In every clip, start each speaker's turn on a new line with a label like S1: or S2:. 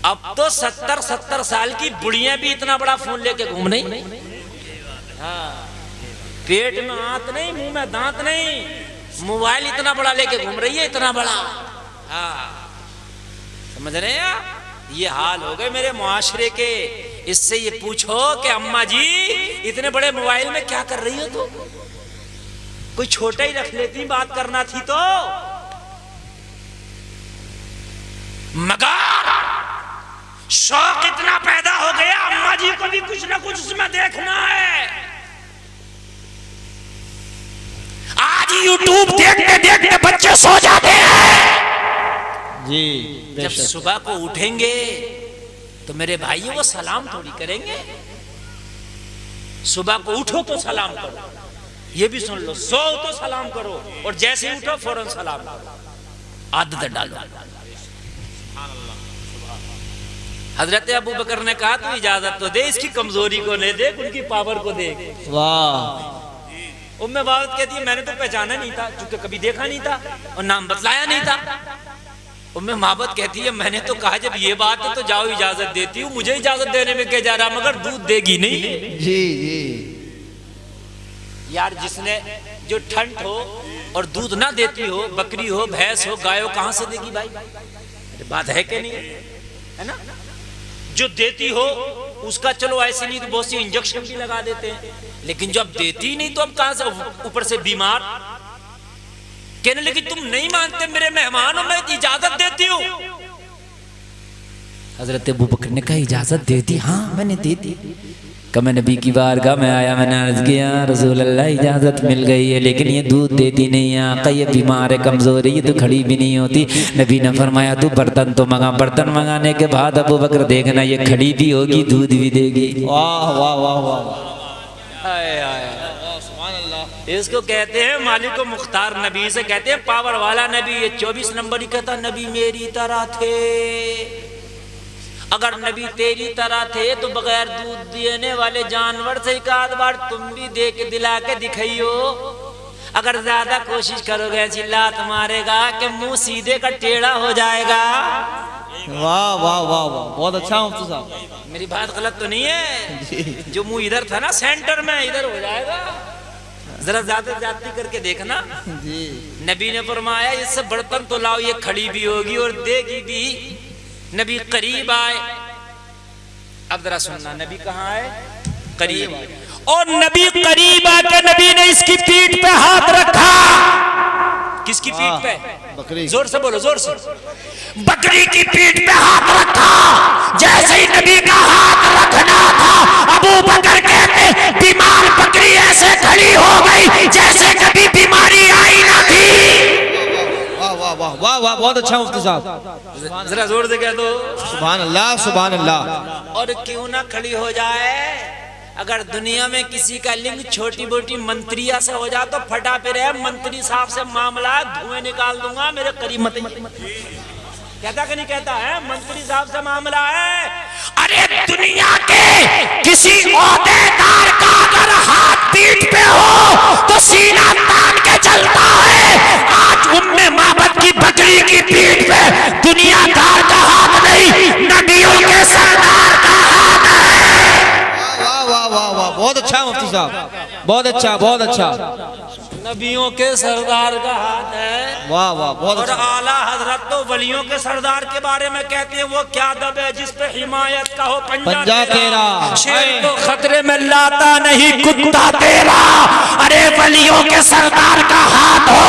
S1: अब तो 70-70 साल की बुढ़ियां भी इतना बड़ा फोन लेके घूम रही। हाँ, पेट में आंत नहीं, मुंह में दांत नहीं, मोबाइल इतना बड़ा लेके घूम रही है, इतना बड़ा। हाँ, समझ रहे हैं आप? ये हाल हो गए मेरे मुआशरे के। इससे ये पूछो कि अम्मा जी इतने बड़े मोबाइल में क्या कर रही हो? तो कोई छोटा ही रख लेती, बात करना थी तो। मगर शौक इतना पैदा हो गया, अम्मा जी को भी कुछ ना कुछ उसमें देखना है। आज यूट्यूब देखते देखते बच्चे सो जाते हैं
S2: जी।
S1: जब सुबह को उठेंगे तो मेरे भाइयों को सलाम थोड़ी करेंगे। सुबह को उठो तो सलाम करो, ये भी सुन लो, सो तो सलाम करो, और जैसे ही उठो फौरन सलाम करो। आदत डालो। हजरत अबू बकर ने कहा तू इजाजत तो दे, इसकी कमजोरी को नहीं देख, उनकी पावर को देख।
S2: वाह।
S1: उम्मे बात कहती है मैंने तो पहचाना नहीं था, क्योंकि कभी देखा नहीं था और नाम बतलाया नहीं था। उम्मे मोहब्बत कहती है मैंने तो कहा जब ये बात है तो जाओ इजाजत देती हूँ, मुझे इजाजत देने में क्या जा रहा, मगर दूध देगी नहीं।
S2: जी जी।
S1: यार जिसने जो ठंड हो और दूध ना देती हो, बकरी हो, भैंस हो, गाय हो, कहां से देगी भाई? बात है कि नहीं है ना? जो देती हो उसका चलो ऐसे नहीं तो बहुत सी इंजेक्शन भी लगा देते हैं, लेकिन जब देती नहीं तो अब कहां से, ऊपर से बीमार। कहने लगी तुम नहीं मानते मेरे मेहमान हो, मैं इजाजत देती हूँ। हजरत अबू बकर ने कहा इजाजत दे दी? हाँ मैंने दे दी। कब मैं नबी की बारगाह में आया, मैंने अर्ज किया रसूल अल्लाह इजाजत मिल गई है, लेकिन ये दूध देती नहीं है आका, ये बीमार है, कमजोर है, ये तो खड़ी भी नहीं होती। नबी ने फरमाया तू बर्तन तो मंगा। बर्तन मंगाने के बाद अबू बकर देखना ये खड़ी भी होगी, दूध भी देगी।
S2: वाह वाह वाह वाह।
S1: इसको कहते हैं मालिक मुख्तार नबी से कहते हैं पावर वाला नबी। ये 24 नंबर ही कहता नबी मेरी तरह थे। अगर नबी तेरी तरह थे तो बगैर दूध देने वाले जानवर से एक आध बार तुम भी दे के दिला के दिखाइयो। अगर ज्यादा कोशिश करोगे चिल्लात मारेगा कि मुंह सीधे का टेढ़ा हो जाएगा।
S2: वाह वाह वाह वाह, बहुत अच्छा मुफ्ती साहब।
S1: मेरी बात गलत तो नहीं है? जो मुंह इधर था ना सेंटर में, इधर हो जाएगा। जरा ज्यादा जाती करके देखना
S2: जी।
S1: नबी ने फरमाया इससे बर्तन तो लाओ, ये खड़ी भी होगी और देगी भी। नबी करीब आए। अब जरा सुनना, नबी कहाँ आए? करीब। और नबी करीब आके नबी ने इसकी पीठ पे हाथ रखा। किसकी पीठ पे?
S2: बकरी।
S1: जोर से बोलो, जोर से। बकरी की पीठ पे हाथ रखा। जैसे ही नबी का हाथ रखना था, अबू बकर कहते बीमार बकरी ऐसे खड़ी हो गई जैसे कभी बीमारी आई ना थी।
S2: वाह वाह वाह वाह वाह, बहुत अच्छा मुफ्ती साहब।
S1: जरा जोर से कह दो
S2: सुभान अल्लाह सुभान अल्लाह।
S1: और क्यों ना खड़ी हो जाए? अगर दुनिया में किसी का लिंग छोटी मोटी मंत्रिया से हो जाए तो फटा पे रहे, मंत्री साहब से मामला धुएं निकाल दूंगा, मेरे करीब मत। कहता कि नहीं कहता है? मंत्री साहब से मामला है। अरे दुनिया के किसी ओहदेदार का अगर हाथ पीठ पे हो तो सीना तान के चलता है। आज उम्मे माबद की बकरी की पीठ पे दुनियादार का हाथ नहीं, नबियों के सरदार का हाथ है।
S2: वाह वाह वाह वाह, बहुत अच्छा मुफ्ती साहब, बहुत अच्छा बहुत अच्छा।
S1: नबियों के सरदार का हाथ है।
S2: वाह वाह, बहुत
S1: और
S2: अच्छा।
S1: आला हजरत तो वलियों के सरदार के बारे में कहते हैं वो क्या दब है जिस पे हिमायत का हो पंजा तेरा। शेर को खतरे में लाता नहीं कुत्ता तेरा। अरे वलियों के सरदार का हाथ हो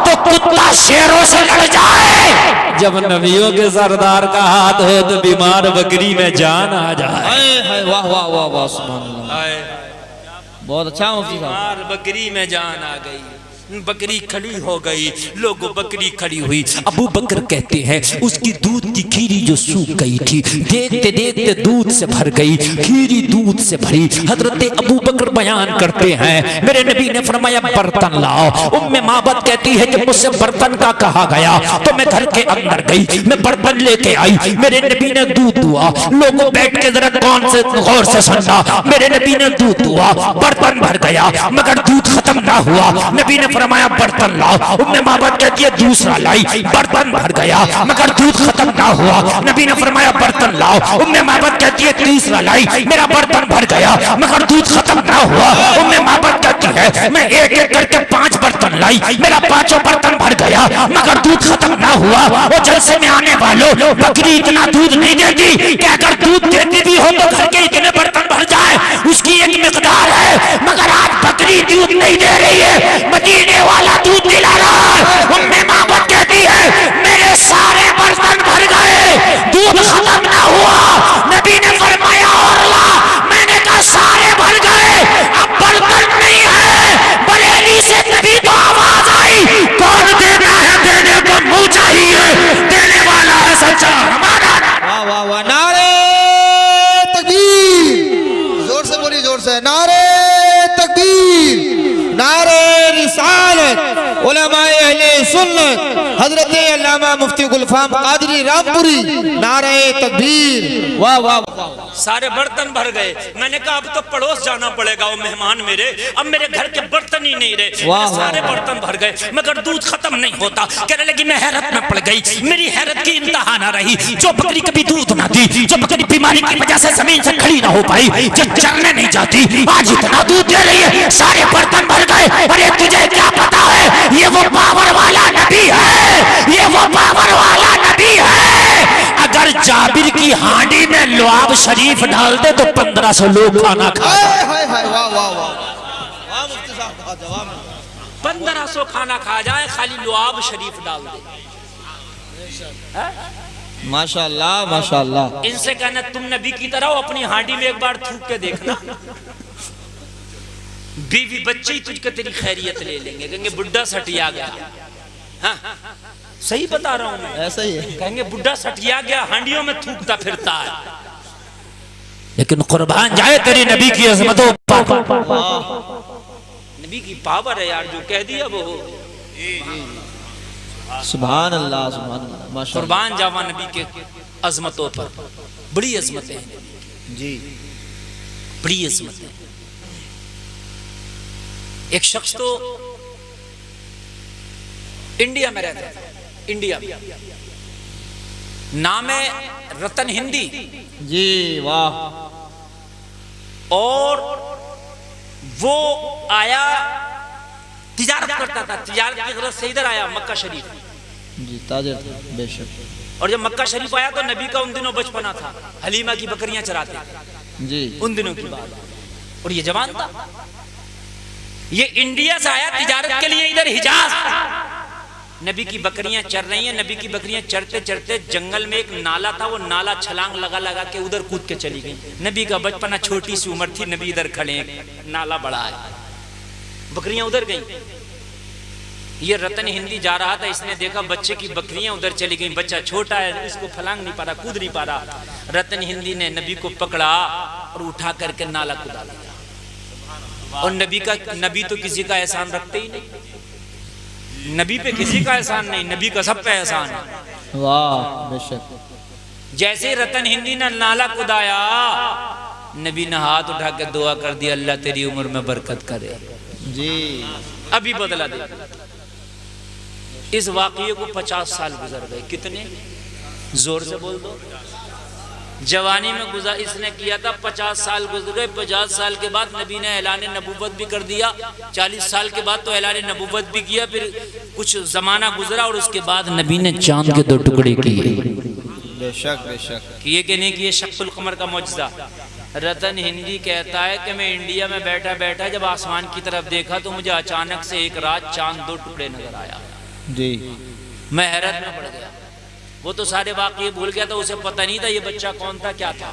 S1: तो कुत्ता शेरों से लड़ जाए। जब नबियों के सरदार का हाथ हो तो बीमार बकरी में जान आ जाए।
S2: वाह वाह वाह वाह, सुभान अल्लाह, बहुत अच्छा मुफ्ती साहब।
S1: बीमार बकरी में जान आ गई। बकरी खड़ी हो गई, लोगों बकरी खड़ी हुई। अबू बकर कहते हैं उसकी दूध की खीरी जो सूख गई थी, देखते देखते दूध से भर गई, खीरी दूध से भरी। हजरत अबू बकर बयान करते हैं मेरे नबी ने फरमाया बर्तन लाओ। उम्मे माबद कहती है जब मुझसे बर्तन का कहा गया तो मैं घर के अंदर गई, मैं बर्तन लेके आई। मेरे नबी ने दूध दुआ। लोगों बैठ के जरा कौन से गौर से सुनना, मेरे नबी ने दूध दुआ, बर्तन भर गया मगर दूध खत्म ना हुआ। नबी ने
S3: फरमाया बर्तन लाओ। उम्मे माबद कहती है दूसरा लाई, बर्तन भर गया मगर दूध खत्म ना हुआ। नबी ने फरमाया बर्तन लाओ। उम्मे माबद कहती है तीसरा लाई, मेरा बर्तन भर गया मगर दूध खत्म ना हुआ। उम्मे माबद कहती है मैं एक एक करके 5 बर्तन लाई, मेरा 5 बर्तन भर गया मगर दूध खत्म ना हुआ। वो जलसे में आने वालों, बकरी इतना दूध नहीं देती कि अगर दूध देती भी हो तो घर के इतने बर्तन भर जाए, उसकी एक मिकदार है। मगर आज बकरी दूध नहीं दे रही है, मदीने वाला दूध दिला रहा है। उम्मे माबद कहती है मेरे सारे बर्तन भर गए, दूध खत्म ना हुआ। नबी ने फरमाया और ला, मैंने कहा सारे भर गए, अब बर्तन नहीं है। बरेली से नबी तो आवाज आई, कौन देता है? देने को मुंह चाहिए, देने वाला है सच्चा हमारा।
S2: वाह वाह वाह, नारे तकबीर, जोर से बोलिए, जोर से, नारे तकबीर, नारे रिसालत, उलमाए अहले सुन्नत, हजरत अल्लामा मुफ्ती गुलफाम कादरी रामपुरी, नारे तकबीर। वाह वाह,
S1: सारे बर्तन भर गए। मैंने कहा अब तो पड़ोस जाना पड़ेगा, वो मेहमान मेरे, अब मेरे घर के बर्तन ही नहीं रहे। सारे बर्तन भर गए मगर दूध खत्म नहीं होता। कहने लगी मैं हैरत में पड़ गई, मेरी हैरत की इंतहा ना रही। जो बकरी कभी दूध ना दी, जो बकरी बीमारी की वजह से जमीन से खड़ी ना हो पाई, जो चलने नहीं जाती, आज इतना दूध दे रही है, सारे बर्तन भर गए। अरे तुझे क्या पता है, ये वो पावर वाला नबी है, ये वो पावर वाला नबी है। अगर जाबिर की हांडी में लुआब शरीफ डाल दे तो 1500 लोग खाना खाए। 1500 खाना खा जाए, खाली लुआब शरीफ डाल दे।
S2: माशाअल्लाह माशाअल्लाह।
S1: इनसे कहना तुम नबी की तरह हो, अपनी हांडी में एक बार थूक के देखना, बीवी बच्चे ही तुझको तेरी खैरियत ले लेंगे, कहेंगे बुड्ढा सटिया गया। हाँ सही बता रहा हूं मैं,
S2: ऐसा ही है।
S1: कहेंगे बुड्ढा सटिया गया, हांडियों में थूकता फिरता है। लेकिन कुर्बान जाए तेरी नबी की अजमतों पर, नबी की पावर है यार, जो कह दिया वो।
S2: सुभान अल्लाह, सुभान अल्लाह, माशाअल्लाह।
S1: कुर्बान जावा नबी के अजमतों पर, बड़ी अजमतें हैं
S2: जी,
S1: बड़ी अजमतें। एक शख्स तो इंडिया में रहता था, इंडिया में, नाम है रतन हिंदी
S2: जी, वाह।
S1: और वो आया, तिजारत करता था, तिजारत की गरज से इधर आया मक्का शरीफ
S2: जी, ताजर था बेशक।
S1: और जब मक्का शरीफ आया तो नबी का उन दिनों बचपना था, हलीमा की बकरियां चराते
S2: जी,
S1: उन दिनों की बात। और ये जवान था, ये इंडिया से आया तिजारत के लिए इधर हिजाज। नबी की बकरियां चर रही हैं, नबी की बकरियां चरते चरते जंगल में एक नाला था, वो नाला छलांग लगा लगा के उधर कूद के चली गई। नबी का बचपना, छोटी सी उम्र थी, नबी इधर खड़े हैं, नाला बड़ा है, बकरियां उधर गई। ये रतन हिंदी जा रहा था, इसने देखा बच्चे की बकरियां उधर चली गई, बच्चा छोटा है, इसको फलांग नहीं पा रहा, कूद नहीं पा रहा। रतन हिंदी ने नबी को पकड़ा और उठा करके नाला कूदा दिया। और नबी तो किसी का एहसान रखते ही नहीं, नबी पे किसी का एहसान नहीं, नबी का सब पे एहसान है।
S2: वाह बेशक।
S1: जैसे रतन हिंदी ने नाला कुदाया, नबी ने हाथ उठा के दुआ कर दी, अल्लाह तेरी उम्र में बरकत करे
S2: जी।
S1: अभी बदला दे। इस वाकये को 50 साल गुजर गए। कितने? जोर से बोल दो। जवानी में गुजार इसने किया था, 50 साल गुजर गए। 50 साल के बाद नबी ने ऐलान नबूवत भी कर दिया, 40 साल के बाद तो ऐलान नबूवत भी किया। फिर कुछ जमाना गुजरा और उसके बाद नबी ने चांद के 2 टुकड़े किए।
S2: बेशक बेशक।
S1: किए कि नहीं किए? शक्कुल कमर का मौजज़ा। रतन हिंदी कहता है कि मैं इंडिया में बैठा बैठा जब आसमान की तरफ देखा तो मुझे अचानक से एक रात चांद 2 टुकड़े नजर आया
S2: जी।
S1: मैं हैरत में पड़ गया। वो तो सारे वाकये भूल गया था, उसे पता नहीं था ये बच्चा कौन था, क्या था।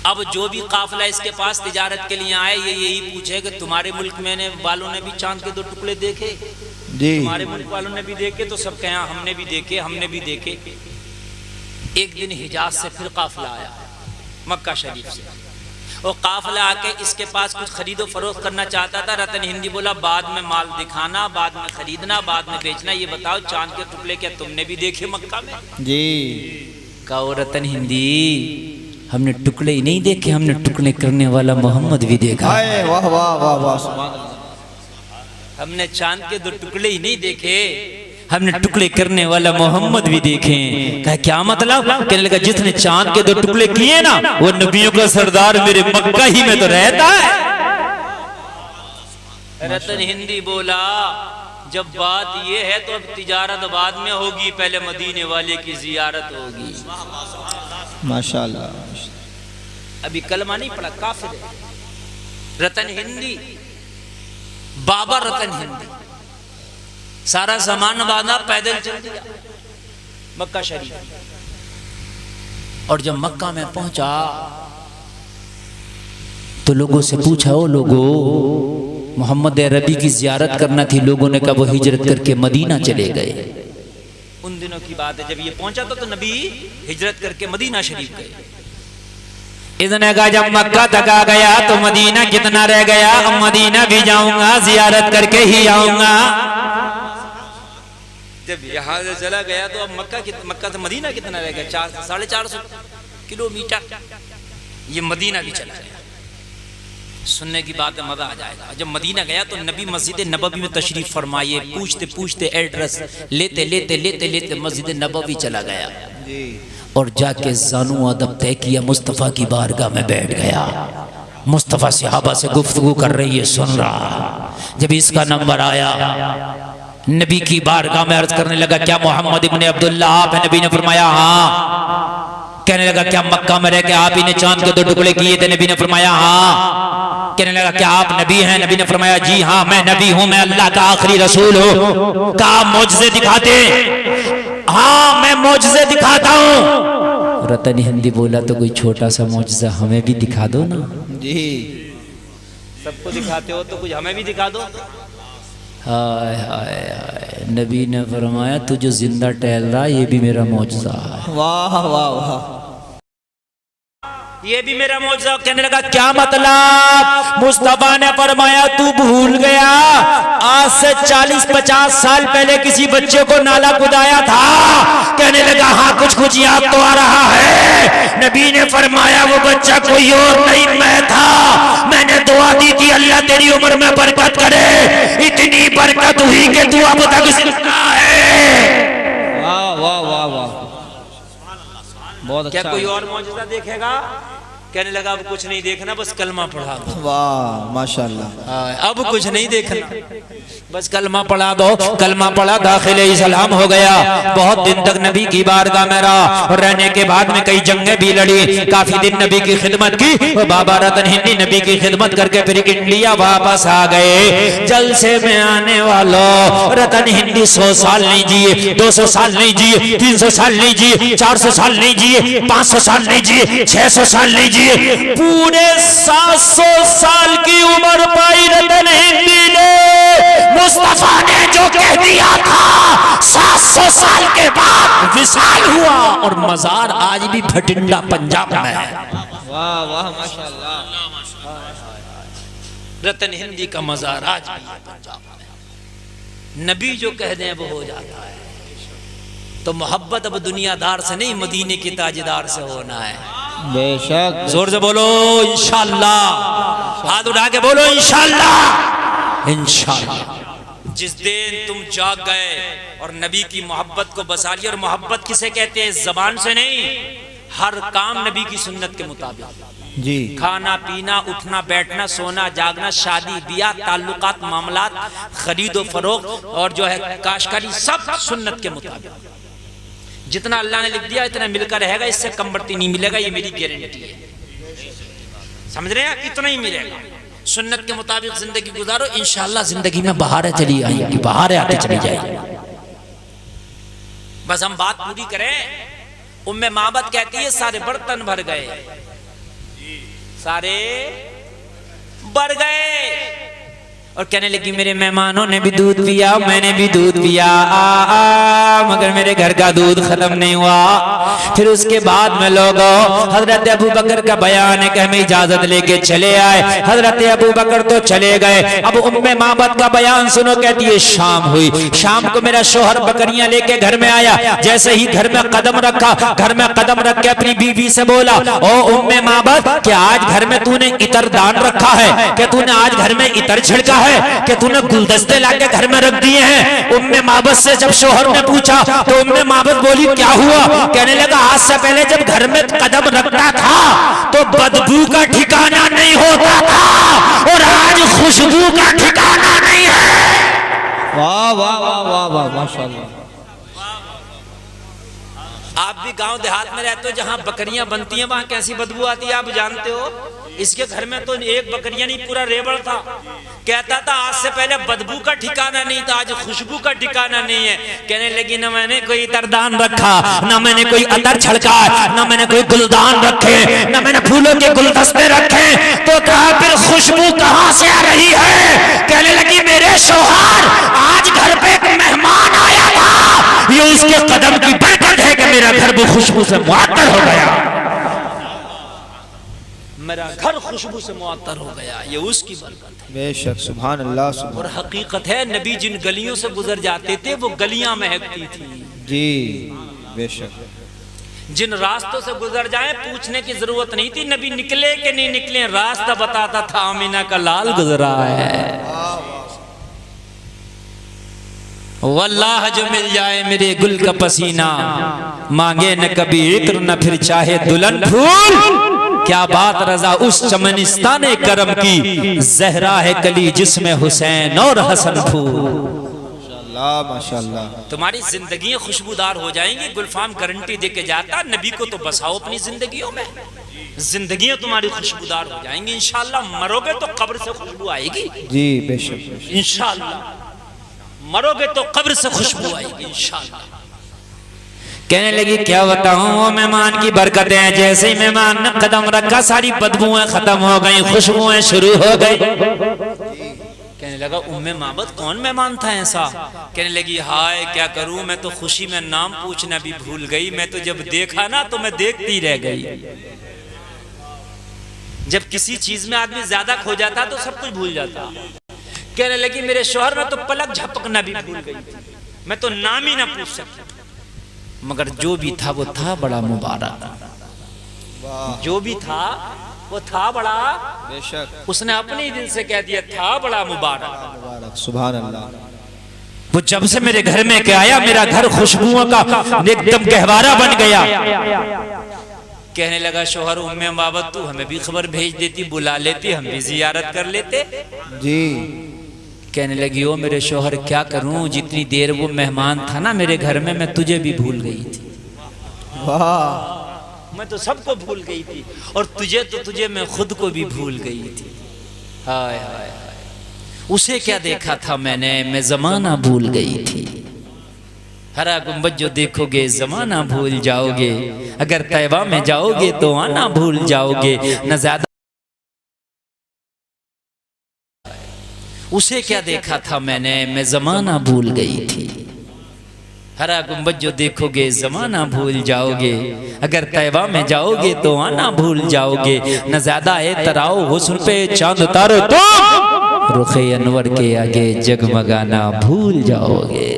S1: अब जो भी काफिला इसके पास तिजारत के लिए आए, ये यही पूछे कि तुम्हारे मुल्क में वालों ने भी चांद के 2 टुकड़े देखे? तुम्हारे मुल्क वालों ने भी देखे? तो सब कहें हमने भी देखे, हमने भी देखे। एक दिन हिजाज से फिर काफिला आया, मक्का शरीफ से। और काफिला आके इसके पास कुछ खरीदो फरोख्त करना चाहता था। रतन हिंदी बोला बाद में माल दिखाना, बाद में खरीदना, बाद में बेचना। ये बताओ चांद के टुकड़े क्या तुमने भी देखे मक्का में?
S2: जी।
S1: कहो रतन हिंदी, हमने टुकड़े ही नहीं देखे, हमने टुकड़े करने वाला मोहम्मद भी देखा।
S2: वाह वाह वाह वाह, सुभान
S1: हमने चांद के 2 टुकड़े ही नहीं देखे, हमने टुकड़े करने वाला मोहम्मद भी देखे। कहा क्या मतलब? कहने लगा जिसने चांद के 2 टुकड़े किए ना वो नबियों का सरदार मेरे मक्का ही में तो रहता है। रतन हिंदी बोला जब बात ये है तो अब तिजारत बाद में होगी, पहले मदीने वाले की जियारत होगी।
S2: माशाल्लाह।
S1: अभी कलमा नहीं पड़ा, काफिर है। रतन हिंदी, बाबा रतन हिंदी, सारा सामान बांधा, पैदल चल दिया मक्का शरीफ। और जब मक्का में पहुंचा तो लोगों से पूछा, ओ लोगों, मोहम्मद अरबी की जियारत करना थी। लोगों ने कहा वो हिजरत करके मदीना चले गए। उन दिनों की बात है जब ये पहुंचा तो नबी हिजरत करके मदीना शरीफ गए। इतने का जब मक्का तक आ गया तो मदीना कितना रह गया? अब मदीना भी जाऊंगा, जियारत करके ही आऊंगा। जब यहाँ से चला गया तो अब मक्का से मदीना कितना रह गया? 400-450 किलोमीटर। ये मदीना भी चला गया। सुनने की बात है, मजा आ जाएगा। जब मदीना गया तो नबी मस्जिद नबवी में तशरीफ फरमाए। पूछते पूछते एड्रेस लेते लेते लेते लेते मस्जिद नबवी चला गया और जाके जानू अदब तय किया, मुस्तफ़ा की बारगाह में बैठ गया। मुस्तफ़ा सहाबा से गुफ्तगू कर रही है, सुन रहा। जब इसका नंबर आया नबी की बारगाह में अर्ज करने लगा, क्या मोहम्मद इब्ने अब्दुल्ला आप है? नबी ने फरमाया हाँ। कहने लगा क्या मक्का में रह के आप ही ने चांद के 2 टुकड़े किए थे? नबी ने फरमाया हाँ। कहने लगा क्या आप नबी हैं? नबी ने फरमाया जी हाँ मैं नबी हूं, मैं अल्लाह का आखिरी रसूल हूं। क्या मौजज़े दिखाते? हाँ मैं मौजज़े दिखाता हूं। रतन हिंदी बोला तो कोई छोटा सा मौजज़ा हमें भी दिखा दो ना
S2: जी।
S1: सबको दिखाते हो तो कुछ हमें भी दिखा दो। हाय हाय हाय, नबी ने फरमाया तू जो जिंदा टहल रहा ये भी मेरा मौजज़ा है।
S2: वाह वाह वाह,
S1: ये भी मेरा मौजज़ा। कहने लगा क्या मतलब? मुस्तफा ने फरमाया तू भूल गया आज से 40-50 साल पहले किसी बच्चे को नाला कुदाया था? कहने लगा हाँ कुछ कुछ याद तो आ रहा है। नबी ने फरमाया वो बच्चा कोई और नहीं मैं था। मैंने दुआ दी थी अल्लाह तेरी उम्र में बरकत करे, इतनी बरकत हुई कि तू अब तक जिंदा है।
S2: वाह वाह वाह वाह, बहुत अच्छा।
S1: क्या कोई और मौजज़ा देखेगा? कहने लगा अब कुछ नहीं देखना, बस कलमा पढ़ा दो।
S2: वाह माशाल्लाह।
S1: अब कुछ नहीं देखना, बस कलमा पढ़ा दो। कलमा पढ़ा, दाखिले इस्लाम हो गया। बहुत दिन तक नबी की बारगाह में रहा और रहने के बाद में कई जंगें भी लड़ी। काफी दिन नबी की खिदमत की और बाबा रतन हिंदी नबी की खिदमत करके फिर इंडिया वापस आ गए। जलसे में आने वालों, रतन हिंदी 100 साल नहीं जिए, 200 साल नहीं जिए, 300 साल नहीं जिए, 400 साल नहीं जिए, 500 साल नहीं जिए, 600 साल नहीं जिए, पूरे 700 साल की उम्र पाई रतन हिंदी ने। मुस्तफा ने जो कह दिया था 700 साल के बाद विशाल हुआ और मजार आज भी भटिंडा पंजाब में है।
S2: वाह वाह माशाल्लाह।
S1: रतन हिंदी का मजार आज भी पंजाब में। नबी जो कह दें वो हो जाता है। तो मोहब्बत अब दुनियादार से नहीं, मदीने के ताजदार से होना है।
S2: बेशक,
S1: जोर से बोलो इंशाअल्लाह, हाथ उठा के बोलो इंशाअल्लाह। इंशाअल्लाह जिस दिन तुम जाग गए और नबी की मोहब्बत को बसा लिया। और मोहब्बत किसे कहते हैं? जबान से नहीं, हर काम नबी की सुन्नत के मुताबिक
S2: जी।
S1: खाना पीना, उठना बैठना, सोना जागना, शादी ब्याह, ताल्लुकात, मामलात, खरीदो फरोख्त और जो है काशकारी, सब सुन्नत के मुताबिक। जितना अल्लाह ने लिख दिया इतना मिलकर रहेगा, इससे कम बढ़ती नहीं मिलेगा, ये मेरी गारंटी है। समझ रहे हैं? इतना ही मिलेगा। सुन्नत के मुताबिक जिंदगी गुजारो, इंशाअल्लाह जिंदगी में बहारें चली आएंगी, बहारें आते चली जाएंगी। बस हम बात पूरी करें। उम्मे माबद कहती है सारे बर्तन भर गए, सारे भर गए। और कहने लगी मेरे मेहमानों ने भी दूध पिया, मैंने भी दूध पिया, मगर मेरे घर का दूध खत्म नहीं हुआ। फिर उसके बाद में लोगों हजरत अबू बकर का बयान है कि हमें इजाजत लेके चले आए। हजरत अबू बकर तो चले गए। अब उम्मे माबद का बयान सुनो। कहती है शाम हुई, शाम को मेरा शोहर बकरियां लेके घर में आया। जैसे ही घर में कदम रखा, घर में कदम रख के अपनी बीवी से बोला, ओ उम्मे माबद क्या आज घर में तूने इतर दान रखा है? क्या तूने आज घर में इतर छिड़का
S3: है कि तूने गुलदस्ते लाके घर में रख दिए हैं। उम्मे माबद से जब शोहर ने पूछा तो उम्मे माबद बोली क्या हुआ? कहने लगा आज से पहले जब घर में कदम रखता था तो बदबू का ठिकाना नहीं होता था और आज खुशबू का ठिकाना नहीं है।
S2: वाह वाह वाह वाह वाह माशाल्लाह।
S1: आप भी गांव देहात में रहते हो, जहां बकरियां बनती हैं वहां कैसी बदबू आती है आप जानते हो। इसके घर में तो एक बकरियां नहीं पूरा रेबड़ था। कहता था आज से पहले बदबू का ठिकाना नहीं था, आज खुशबू का ठिकाना नहीं है। कहने लगी न मैंने कोई इतरदान रखा, न मैंने कोई अतर छड़का, न मैंने कोई गुलदान रखे, न मैंने फूलों के गुलदस्ते रखे। तो कहा फिर खुशबू कहां से आ रही है? कहने लगी मेरे शौहर आज घर पे एक मेहमान आया था, ये उसके कदम की बरकत है कि मेरा घर वो खुशबू से मुअत्तर हो गया। मेरा घर खुशबू से मुअत्तर हो गया, ये उसकी बरकत है।
S2: बेशक सुभान अल्लाह सुभान।
S1: और हकीकत है नबी जिन गलियों से गुजर जाते थे वो गलियां महकती थी।
S2: जी बेशक।
S1: जिन रास्तों से गुजर जाए पूछने की जरूरत नहीं थी नबी निकले कि नहीं निकले, रास्ता बताता था आमीना का लाल गुजरा है। वल्लाह जो मिल जाए मेरे गुल का पसीना, मांगे न कभी इत्र न फिर चाहे दुल्हन फूल। क्या बात रजा उस चमनिस्तान करम की, जहरा है कली जिसमें हुसैन और हसन फूल।
S2: माशाल्लाह माशाल्लाह।
S1: तुम्हारी जिंदगी खुशबूदार हो जाएंगी, गुलफाम गारंटी दे के जाता। नबी को तो बसाओ अपनी जिंदगियों में, जिंदगियां तुम्हारी खुशबूदार हो जाएंगी इंशाल्लाह। मरोगे तो कब्र से खुशबू आएगी।
S2: जी बेशक
S1: इंशाल्लाह मरोगे तो कब्र से खुशबू आएगी इंशाल्लाह।
S3: कहने लगी क्या बताऊं वो मेहमान की बरकतें, जैसे ही मेहमान ने कदम रखा सारी बदबुएं खत्म हो गई, खुशबुएं शुरू हो गई।
S1: कहने लगा उम्मे माबद कौन मेहमान था ऐसा? कहने लगी हाय क्या करूं, मैं तो खुशी में नाम पूछना भी भूल गई। मैं तो जब देखा ना तो मैं देखती रह गई। जब किसी चीज में आदमी ज्यादा खो जाता तो सब कुछ भूल जाता। कहने लगी मेरे शौहर ने तो पलक झपकना भी भूल गई, मैं तो नाम ही ना पूछ सकी। मगर जो भी था वो था बड़ा मुबारक, जो भी था वो था बड़ा
S2: बेशक।
S1: उसने अपने ही दिल से कह दिया था बड़ा मुबारक।
S2: सुभान अल्लाह।
S3: वो जब से मेरे घर में के आया मेरा घर खुशबुओं का एकदम गहवारा बन गया।
S1: कहने लगा शौहर उम्मे बाबत तू हमें भी खबर भेज देती, बुला लेती, हम भी जियारत कर लेते।
S2: जी।
S1: कहने लगी ओ मेरे शौहर क्या करूं, जितनी देर वो मेहमान था ना मेरे घर में मैं तुझे भी भूल गई थी।
S2: वाह।
S1: मैं तो सबको भूल गई थी और तुझे मैं खुद को भी भूल गई थी। हाय हाय हाय, उसे क्या देखा था मैंने, मैं जमाना भूल गई थी। हरा गुंबद जो देखोगे जमाना भूल जाओगे, अगर तैबा में जाओगे तो आना भूल जाओगे। न ज्यादा उसे क्या देखा था मैंने, मैं जमाना भूल गई थी। हरा गुंबद जो देखोगे जमाना भूल जाओगे, अगर तैबा में जाओगे तो आना भूल जाओगे। न ज्यादा तराओ हुस्न पे चांद तारो तो रुखे अनवर के आगे जगमगाना भूल जाओगे।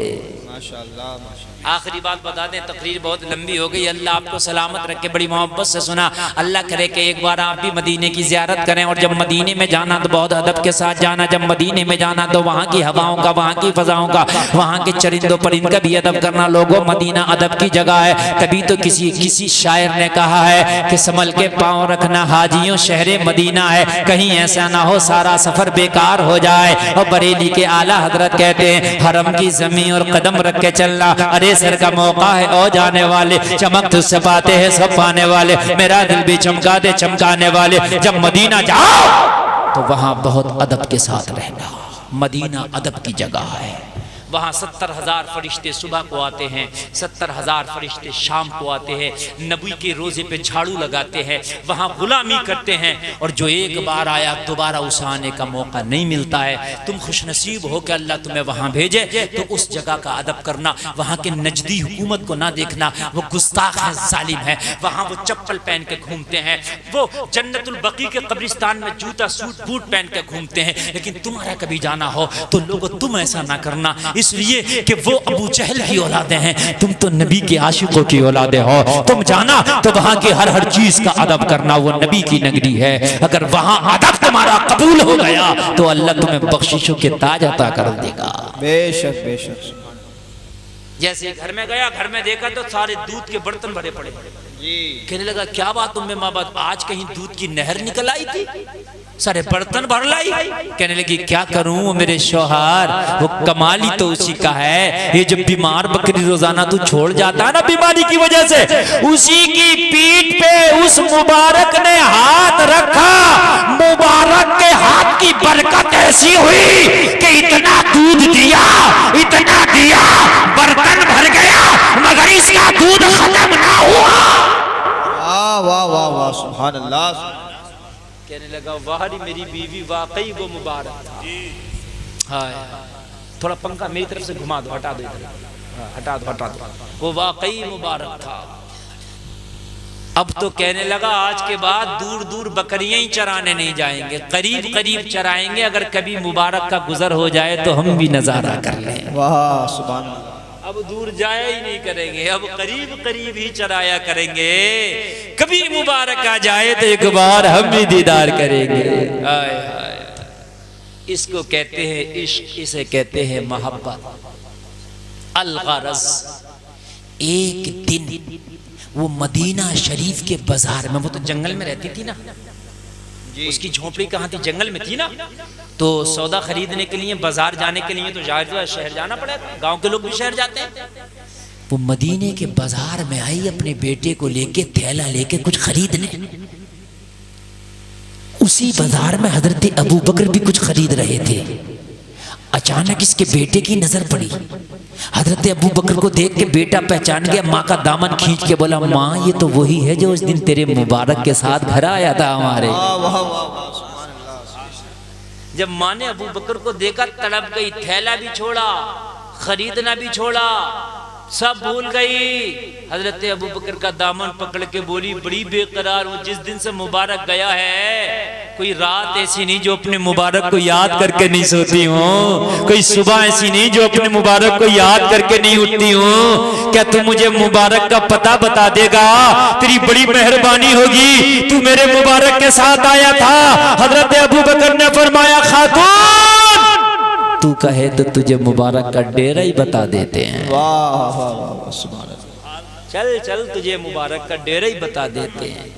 S1: आखिरी बात बता दें, तकरीर बहुत लंबी हो गई। अल्लाह आपको सलामत रखे, बड़ी मोहब्बत से सुना। अल्लाह करे कि एक बार आप भी मदीने की ज़ियारत करें, और जब मदीने में जाना तो बहुत अदब के साथ जाना। जब मदीने में जाना तो वहाँ की हवाओं का, वहाँ की फ़ज़ाओं का, वहाँ के चरिंदों परिंद का भी अदब करना। लोगों मदीना अदब की जगह है। कभी तो किसी शायर ने कहा है कि संभल के पाँव रखना हाजियों शहरे मदीना है, कहीं ऐसा ना हो सारा सफ़र बेकार हो जाए। और बरेली के आला हजरत कहते हैं हरम की ज़मीन और कदम रख के चलना। अरे सर का मौका है और जाने वाले, चमक तुझसे पाते हैं सब पाने वाले। मेरा दिल भी चमका दे चमकाने वाले। जब मदीना जाओ तो वहां बहुत अदब के साथ रहना। मदीना अदब की जगह है। वहाँ 70,000 फरिश्ते सुबह को आते हैं, 70,000 फरिश्ते शाम को आते हैं। नबी के रोज़े पे झाड़ू लगाते हैं, वहाँ गुलामी करते हैं। और जो एक बार आया दोबारा उसे आने का मौका नहीं मिलता है। तुम खुशनसीब हो कि अल्लाह तुम्हें वहाँ भेजे, तो उस जगह का अदब करना। वहाँ के नजदी हुकूमत को ना देखना, वो गुस्ताख है, जालिम है। वहाँ वो चप्पल पहन के घूमते हैं, वो जन्नतुल बकी के कब्रिस्तान में जूता सूट बूट पहन के घूमते हैं। लेकिन तुम्हारा कभी जाना हो तो लोगों तुम ऐसा ना करना।
S3: इसलिए कि वो अबू जहल की औलादे हैं, तुम तो नबी के आशिकों की औलादे हो। तुम जाना तो वहां की हर चीज का अदब करना, वो नबी की नगरी है। अगर वहां अदब तुम्हारा कबूल हो गया तो अल्लाह तुम्हें बख्शिशों के ताज अता कर देगा।
S2: बेशक बेशक।
S1: जैसे घर में गया, घर में देखा तो सारे दूध के बर्तन भरे पड़े। कहने लगा क्या बात उम्मे माँ बात, आज कहीं दूध की नहर निकल आई थी, सारे बर्तन भर लाई। कहने लगी क्या करूं मेरे शौहर, वो कमाल ही तो उसी का है। ये जब बीमार बकरी रोजाना तू छोड़ जाता है ना बीमारी की वजह से, उसी की पीठ पे उस मुबारक ने हाथ रखा। मुबारक के हाथ की बरकत ऐसी हुई कि इतना दूध दिया, इतना दिया, बर्तन भर गया, मगर इसका दूध खत्म ना हुआ।
S2: वाह वाह वाह, सुभान अल्लाह।
S1: कहने लगा वाहरी मेरी बीवी, वाकई वो मुबारक था। हाय, थोड़ा पंखा मेरी तरफ से घुमा दो, हटा दो इधर, हटा दो हटा दो, वो वाकई मुबारक था। अब तो कहने लगा आज के बाद दूर दूर बकरियां ही चराने नहीं जाएंगे, करीब करीब चराएंगे। अगर कभी मुबारक का गुजर हो जाए तो हम भी नजारा कर लें।
S2: वाह सुभान अल्लाह।
S1: अब दूर जाया ही नहीं करेंगे, अब करीब करीब ही चराया करेंगे। कभी मुबारक आ जाए तो एक बार हम भी दीदार करेंगे। हाय हाय, इसको कहते हैं इश्क, इसे कहते हैं मोहब्बत। अल-गरज़। एक दिन वो मदीना शरीफ के बाजार में, वो तो जंगल में रहती थी ना, उसकी झोपड़ी कहाँ थी, जंगल में थी ना, तो सौदा खरीदने के लिए बाजार जाने के लिए तो जाहिर शहर जाना पड़ेगा, गांव के लोग भी शहर जाते हैं। वो मदीने के बाजार में आई अपने बेटे को लेके, थैला लेके कुछ खरीदने। उसी बाजार में हजरत अबू बकर भी कुछ खरीद रहे थे। अचानक इसके बेटे की नजर पड़ी। हजरत अबू बकर को देख के बेटा पहचान गया, माँ का दामन खींच के बोला माँ ये तो वही है जो उस दिन तेरे मुबारक के साथ घर आया था हमारे। जब माँ ने अबू बकर को देखा तड़प गई, थैला भी छोड़ा, खरीदना भी छोड़ा, सब भूल गई। हजरत अबू बकर का दामन पकड़ के बोली बड़ी बेकरार हूँ, जिस दिन से मुबारक गया है कोई रात ऐसी नहीं जो अपने मुबारक को याद करके नहीं सोती हूँ, कोई सुबह ऐसी नहीं जो अपने मुबारक को याद करके नहीं उठती हूँ। क्या तू मुझे मुबारक का पता बता देगा? तेरी बड़ी मेहरबानी होगी, तू मेरे मुबारक के साथ आया था। हजरत अबू बकर ने फरमाया खातून तू कहे तो तुझे मुबारक का डेरा ही बता देते हैं।
S2: वाह वाह वाह, सुभान अल्लाह।
S1: चल चल तुझे मुबारक का डेरा ही बता देते हैं।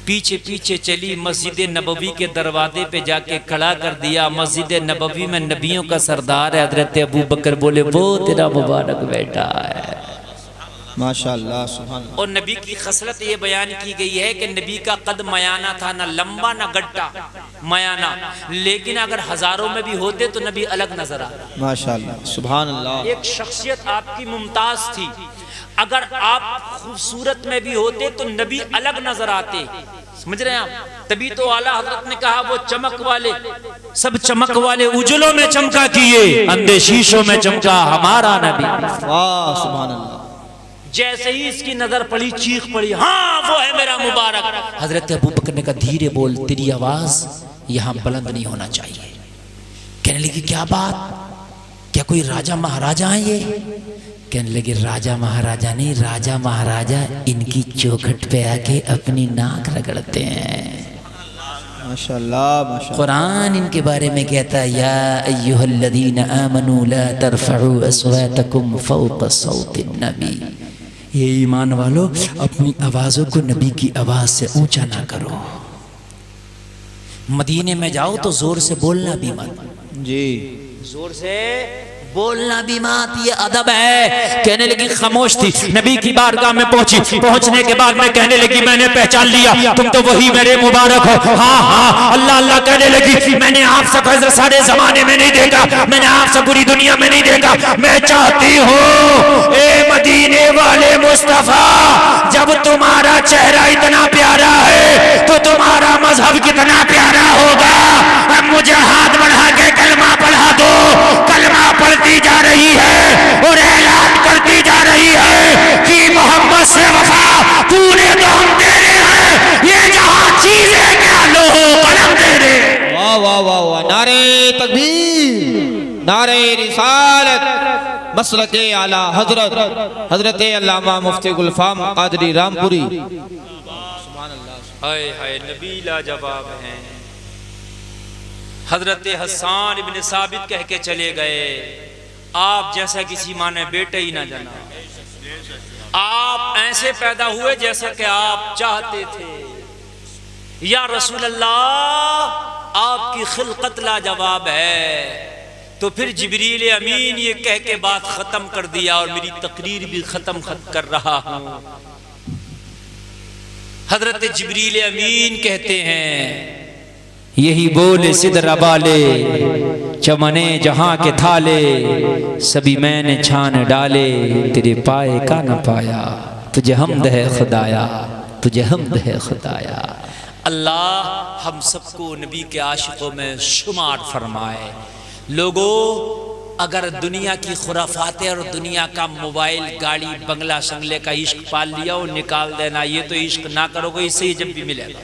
S1: पीछे पीछे चली, मस्जिद नबवी के दरवाजे पे जाके खड़ा कर दिया। मस्जिद नबवी में नबियों का सरदार है हजरत अबू बकर, बोले वो तेरा मुबारक बेटा है।
S2: माशाअल्लाह सुभान अल्लाह।
S1: और नबी की खसलत ये बयान की गई है कि नबी का कद मयाना था, ना लंबा ना गड्ढा, मयाना। लेकिन अगर हजारों में भी होते तो नबी अलग नजर आता।
S2: माशाअल्लाह सुभान अल्लाह।
S1: एक शख्सियत आपकी मुमताज थी, अगर आप खूबसूरत में भी होते तो नबी अलग नजर आते। समझ रहे हैं आप? तभी तो आला हजरत ने कहा वो चमक वाले, सब चमक वाले उजलों में चमका किए, अंधे शीशों में चमका हमारा नबी।
S2: वाह सुभान अल्लाह।
S1: जैसे ही इसकी नजर पड़ी चीख पड़ी, हाँ वो है मेरा मुबारक। हजरत अबू बकर ने कहा धीरे बोल, तेरी आवाज यहाँ बुलंद नहीं होना चाहिए। कहने लगी क्या बात, क्या कोई राजा महाराजा है ये? कहने लगे राजा महाराजा नहीं, राजा महाराजा इनकी चौखट पे आके अपनी नाक रगड़ते हैं।
S2: माशाअल्लाह माशाअल्लाह।
S1: कुरान इनके बारे में कहता है या अय्युहल्लज़ीना आमनू ला तरफ़अू अस्वातकुम फ़ौक़ सौतिन नबी, ये ईमान वालों अपनी आवाज़ों को नबी की आवाज़ से ऊंचा ना करो। मदीने में जाओ तो जोर से बोलना भी मत।
S2: जी
S1: जोर से बोलना भी मत, ये अदब है। कहने लगी खामोश थी, नबी की बारगाह में पहुंची। पहुंचने के बाद मैं कहने लगी मैंने पहचान लिया, तुम तो वही मेरे मुबारक हो। हाँ हाँ अल्लाह अल्लाह कहने लगी, मैंने आपसे फजर सारे जमाने में नहीं देखा, मैंने आपसे पूरी दुनिया में नहीं देखा। मैं चाहती हूँ ए मदीने वाले मुस्तफा, जब तुम्हारा चेहरा इतना प्यारा है तो तुम्हारा मजहब कितना प्यारा होगा। अब मुझे हाथ बढ़ा के कलमा पढ़ा दो। कलमा पढ़ती जा रही है और ऐलान करती जा रही है कि मोहम्मद से वफा पूरे तो हम तेरे हैं, ये जहां चीजें क्या लो कलम तेरे।
S2: वाह वाह वाह वाह, नारे तकबीर, नारे रिसालत, मसलके आला हजरत हजरत अल्लामा मुफ्ती गुलफाम कादरी रामपुरी।
S1: हाय हाय नबी लाजवाब हैं। हजरत हसन इब्न साबित कह के चले गए, आप जैसा किसी माँ ने बेटे ही ना जाना, आप ऐसे पैदा हुए जैसा कि आप चाहते थे। या रसूल अल्लाह आपकी खिलकत लाजवाब है। तो फिर जिब्रील अमीन ये कह के बात खत्म कर दिया और मेरी तकरीर भी खत्म कर रहा हूं। हजरत जिब्रील अमीन कहते हैं,
S3: यही बोले सिदरा बाले चमने जहां के थाले, सभी मैंने छान डाले, तेरे पाए का न पाया, तुझे हमद है खुदाया, तुझे हमद है खुदाया।
S1: अल्लाह हम सबको नबी के आशिकों में शुमार फरमाए। लोगों, अगर दुनिया की खुराफातें और दुनिया का मोबाइल, गाड़ी, बंगला, संगले का इश्क पाल लिया और निकाल देना, ये तो इश्क ना करोगे, इससे ही जब भी मिलेगा।